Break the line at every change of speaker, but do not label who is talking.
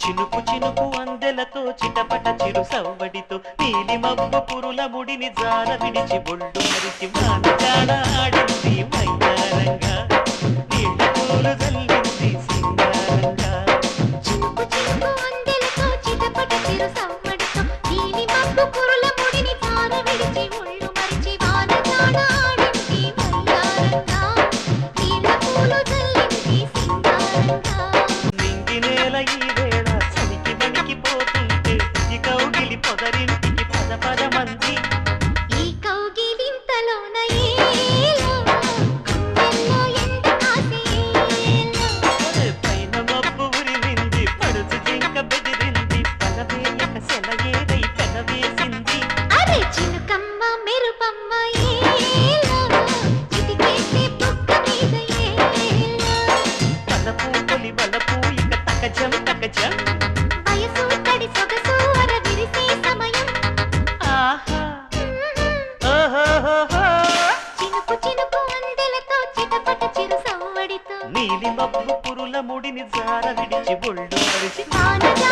చినుకు చినుకు అందెలతో చిటపట చిరు సవ్వడితో నీలి మబ్బు పురుల ముడిని జార విడిచి బొళ్ళు మరిచి వానజాడ ఆడింది మైదానంగా నీళ్ళ పూలు జల్లింది సింగారంగా.
చినుకు చినుకు అందెలతో చిటపట చిరు సవ్వడితో నీలి మబ్బు పురుల ముడిని జార విడిచి ఒళ్ళు మరిచి వానజాడ ఆడింది వయ్యారంగా నీళ్ళ పూలు జల్లింది సింగారంగా.
నింగి నేల ఈ వేళ చలికి వణికిపోతుంటే ఈ కౌగిలి పొదరింటికి పద పదమంది.
ఈ కౌగిలింతలోన ఏలో గుండెల్లో ఎండ కాసేలో
పైన మబ్బు ఉరిమింది పడుచు జింక బెదిరింది పలవేయక సెలయేరై పెనవేసింది.
అరే చినుకమ్మ మెరుపమ్మ ఏలో చిటికేసే బుగ్గ మీద ఏలో
పలపు పొలి వలపు ఇక తకజం తకజం.
వయసు తడి సొగసు అర విరిసే సమయం
ఆహా ఓహోహోహో.
చినుకు చినుకు అందెలతో చిటపట చిరు సవ్వడితో
నీలి మబ్బు పురుల ముడిని జార విడిచి బొళ్ళు మరిచి
వానజా